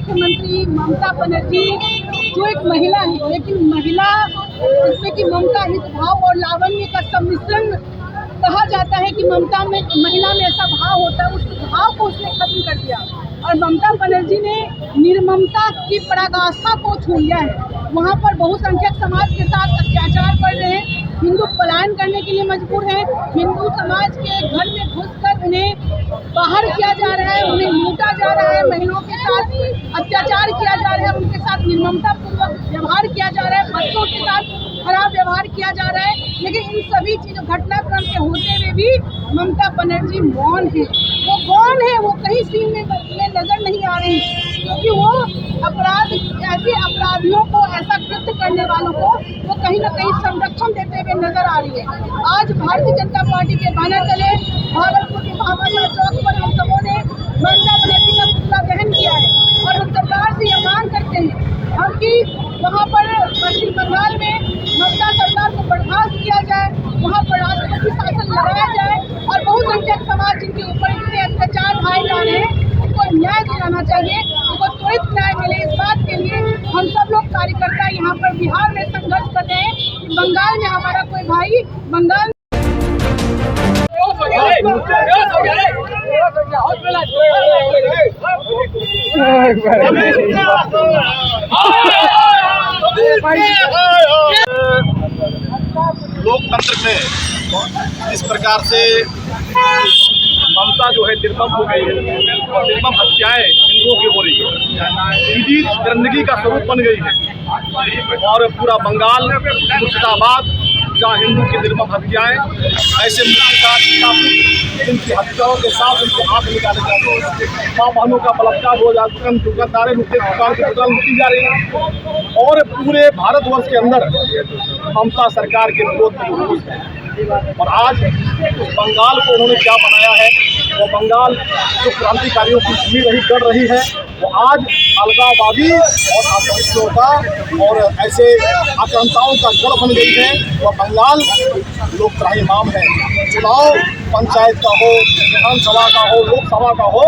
मुख्यमंत्री ममता बनर्जी जो एक महिला है, लेकिन महिला जिसमें कि ममता हित भाव और लावण्य का सम्मिश्रण कहा जाता है कि ममता में महिला में ऐसा भाव होता है, उस भाव को उसने खत्म कर दिया और ममता बनर्जी ने निर्ममता की पराकाष्ठा को छू लिया है। वहाँ पर बहुसंख्यक समाज के साथ अत्याचार कर रहे हैं, हिंदू पलायन करने के लिए मजबूर है, हिंदू समाज के घर में घुसकर उन्हें बाहर किया जा रहा है, उन्हें लूटा जा रहा है, महिलाओं के साथ अत्याचार किया जा रहा है, उनके साथ निर्ममता पूर्वक व्यवहार किया जा रहा है, बच्चों के साथ खराब व्यवहार किया जा रहा है। लेकिन इन सभी चीजों घटनाक्रम के होते हुए भी ममता बनर्जी मौन है। वो कौन है? वो कहीं सीन में नजर नहीं आ रही, क्योंकि वो ऐसे अपराधियों को, ऐसा कृत्य करने वालों को वो कहीं न कहीं संरक्षण देते हुए नजर आ रही है। आज भारतीय जनता पार्टी के बैनर तले भागलपुर के महाबा चौक पर हम सबों ने ममता बनर्जी का पुतला दहन किया है और हम सरकार से यह मांग करते हैं हम कि वहाँ पर पश्चिम बंगाल में ममता सरकार को बर्खास्त किया जाए, वहाँ पर राष्ट्रपति शासन लगाया जाए और बहुसंख्यक समाज जिनके ऊपर इतने अत्याचार ढाए जा रहे हैं उनको न्याय दिलाना चाहिए, उनको त्वरित न्याय मिले। इस बात के लिए हम सब लोग कार्यकर्ता यहाँ पर बिहार में संघर्ष कर रहे हैं कि बंगाल में हमारा कोई भाई बंगाल लोकतंत्र में इस प्रकार से ममता जो है निर्मम हो गई है और निर्मम हत्याएं हिंदुओं की हो रही है, सीधी दरिंदगी का स्वरूप बन गई है और पूरा बंगाल, मुर्शिदाबाद जहाँ हिंदू की निर्मम हत्याएं, ऐसे जिनकी हत्याओं के साथ उनके हाथ निकाले जाते हैं, माँ बहनों का बलात्कार हो जाता है, दुकानदारें दुकान की दुकान लूटी जा रही है और पूरे भारतवर्ष के अंदर ममता सरकार के विरोध में रोष है। और आज उस बंगाल को उन्होंने क्या बनाया है, वो बंगाल जो क्रांतिकारियों की भूमि रही कर रही है, वो आज अलगाववादी और आतंकियों का और ऐसे आक्रांताओं का गढ़ बन गई है। वह बंगाल लोकशाही माम है। चुनाव पंचायत का हो, विधानसभा का हो, लोकसभा का हो,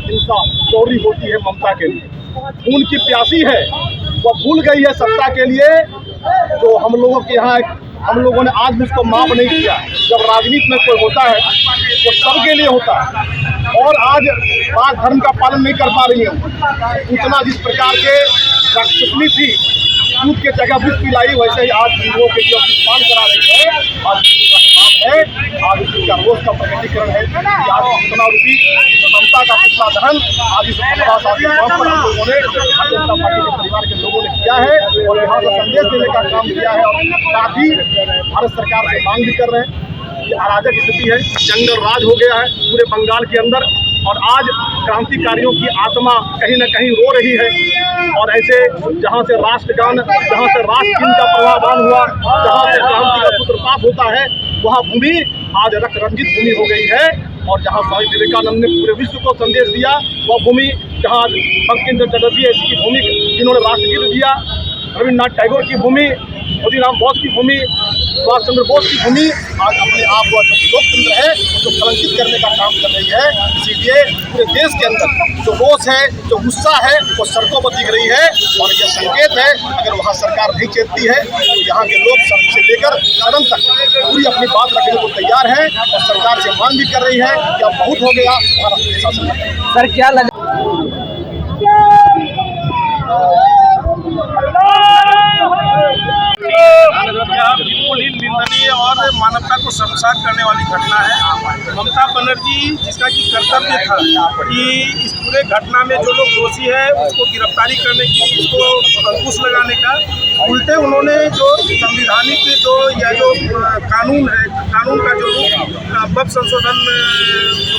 इनका चोरी होती है ममता के लिए। खून की प्यासी है, वह भूल गई है सत्ता के लिए जो हम लोगों के यहाँ हम लोगों ने आज भी उसको माफ नहीं किया। जब राजनीति में कोई होता है वो सबके लिए होता है और आज राज धर्म का पालन नहीं कर पा रही है। उतना जिस प्रकार के राक्षसनी थी, दूध के जगह विष पिलाई, वैसे ही आज हिंदुओं के लिए अपमान करा रही है। आज इसका रोष का प्रकटीकरण है कि आज इतना रूपी ममता का पुतला दहन आज इस पर हम लोगों ने भारतीय जनता पार्टी के परिवार के लोगों ने किया है और यहाँ से संदेश देने का काम किया है और साथ ही भारत सरकार से मांग भी कर रहे हैं। ये अराजक स्थिति है, जंगल राज हो गया है पूरे बंगाल के अंदर और आज क्रांतिकारियों की आत्मा कहीं न कहीं रो रही है और ऐसे जहाँ से राष्ट्रगान, जहाँ से राष्ट्रगीत का प्रवाहमान हुआ, जहाँ से क्रांति का सूत्रपात होता है, वहाँ भूमि आज रक्त रंजित भूमि हो गई है। और जहाँ स्वामी विवेकानंद ने पूरे विश्व को संदेश दिया, वह भूमि जहाँ बंकिम चंद्र चटर्जी इसकी भूमि जिन्होंने राष्ट्रगीत दिया, रविन्द्रनाथ टैगोर की भूमि, खुदीराम बोस की भूमि, सुभाष चंद्र बोस की भूमि आज अपने आप को लोकतंत्र है जो कलंकित करने का काम कर रही है। इसीलिए पूरे देश के अंदर जो रोष है, जो गुस्सा है, वो सड़कों पर दिख रही है और यह संकेत है अगर वहाँ सरकार नहीं चेतती है तो यहाँ के लोग सड़क से लेकर सदन तक पूरी अपनी बात रखने को तैयार है और सरकार से मांग भी कर रही है कि अब बहुत हो गया हमारा शासन। सर क्या लगा बिल्कुल ही निंदनीय और मानवता को शर्मसार करने वाली घटना है। ममता बनर्जी जिसका कि कर्तव्य था कि इस पूरे घटना में जो लोग दोषी है उसको गिरफ्तारी करने की, इसको अंकुश लगाने का, उल्टे उन्होंने जो संविधानिक जो कानून है, कानून का जो वक्फ संशोधन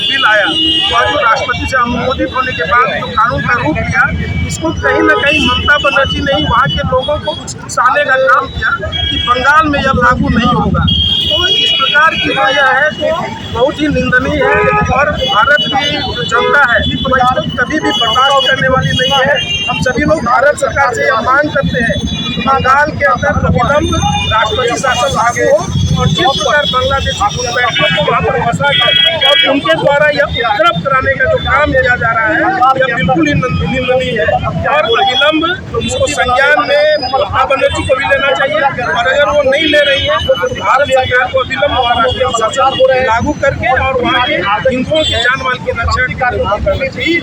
बिल आया, वह जो राष्ट्रपति से अनुमोदित होने के बाद जो कानून का रूप लिया, इसको कहीं न कहीं ममता बनर्जी ने वहाँ के लोगों को उकसाने का काम किया कि बंगाल में यह लागू नहीं होगा। तो इस प्रकार की जो यह है तो बहुत ही निंदनीय है और भारत की जो जनता है तो इसको कभी भी बर्दाश्त करने वाली नहीं है। हम सभी लोग भारत सरकार से यह मांग करते हैं कि बंगाल के अंदर विलंब राष्ट्रपति शासन लागू हो और जिस प्रकार बांग्लादेशी घुसपैठियों को वहाँ पर फंसा कर और उनके द्वारा यह उपद्रव कराने का जो काम किया जा रहा है, यह बिल्कुल ही निंदनीय है और विलम्ब इसको संज्ञान में ममता बनर्जी को भी लेना चाहिए और अगर वो नहीं ले रही है तो भारत सरकार को विलम्ब और राष्ट्रीय शासन लागू करके और वहाँ के हिंदुओं की जान माल की रक्षा करनी चाहिए।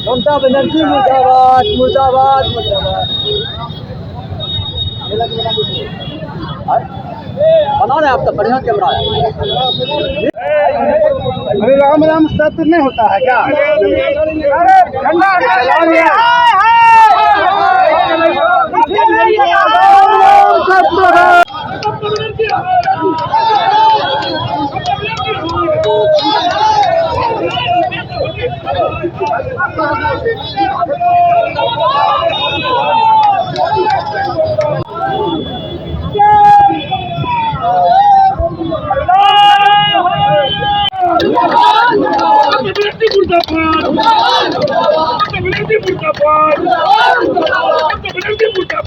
ममता बनर्जी मुर्दाबाद मुर्दाबाद मुर्दाबाद। बना रहे आप तो बढ़िया कैमरा है। अरे राम राम सत्य नहीं होता है क्या? मुर्दाबाद